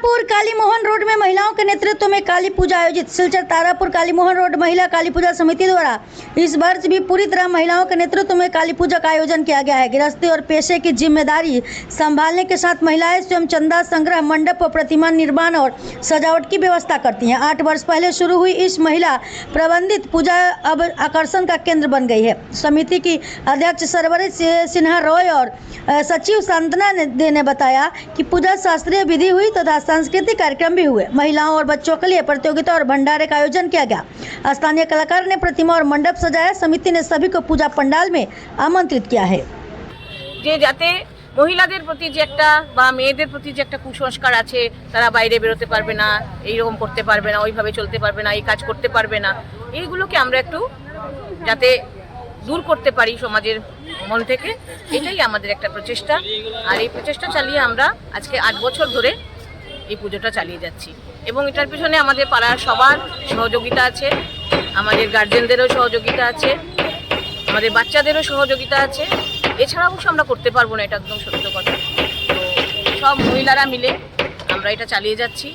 तारापुर काली Mohan road में महिलाओं के नेतृत्व में काली पूजा आयोजित। सिलचर तारापुर काली मोहन रोड महिला काली पूजा समिति द्वारा इस वर्ष भी पूरी तरह महिलाओं के नेतृत्व में काली पूजा का आयोजन किया गया है। गृहस्थी और पेशे की जिम्मेदारी संभालने के साथ महिलाएं स्वयं चंदा संग्रह, मंडप और प्रतिमा निर्माण और सजावट की व्यवस्था करती हैं। 8 वर्ष पहले शुरू हुई इस महिला प्रबंधित पूजा अब आकर्षण का केंद्र बन गई है। समिति की अध्यक्ष सरवरी सिन्हा रॉय और सचिव सांतना दे ने बताया कि पूजा शास्त्रीय विधि हुई तथा सांस्कृतिक कार्यक्रम भी हुए। महिलाओं और बच्चों के लिए प्रतियोगिता और भंडारे का आयोजन किया गया। स्थानीय कलाकार ने प्रतिमा और मंडप सजाया। समिति ने सभी को पूजा पंडाल में आमंत्रित किया है। যে যাতে মহিলাদের প্রতি যে একটা বা মেয়েদের প্রতি যে একটা কুসংস্কার আছে, তারা বাইরে বেরোতে পারবে না, এইরকম করতে পারবে না, ওইভাবে চলতে পারবে না, এই কাজ করতে পারবে না, এইগুলোকে আমরা একটু যাতে দূর করতে পারি সমাজের মন থেকে, এটাই আমাদের একটা প্রচেষ্টা। আর এই প্রচেষ্টা চালিয়ে আমরা আজকে 8 বছর ধরে এই পুজোটা চালিয়ে যাচ্ছি এবং এটার পিছনে আমাদের পাড়ার সবার সহযোগিতা আছে, আমাদের গার্জেনদেরও সহযোগিতা আছে, আমাদের বাচ্চাদেরও সহযোগিতা আছে। এছাড়া অবশ্য আমরা করতে পারবো না, এটা একদম সত্য কথা। তো সব মহিলারা মিলে আমরা এটা চালিয়ে যাচ্ছি।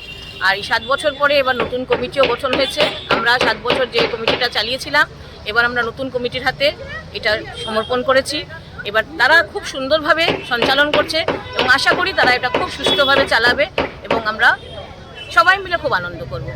আর এই 7 বছর পরে এবার নতুন কমিটিও গঠন হয়েছে। আমরা 7 বছর যে কমিটিটা চালিয়েছিলাম, এবার আমরা নতুন কমিটির হাতে এটা সমর্পণ করেছি। এবার তারা খুব সুন্দরভাবে সঞ্চালন করছে এবং আশা করি তারা এটা খুব সুষ্ঠুভাবে চালাবে এবং আমরা সবাই মিলে খুব আনন্দ করব।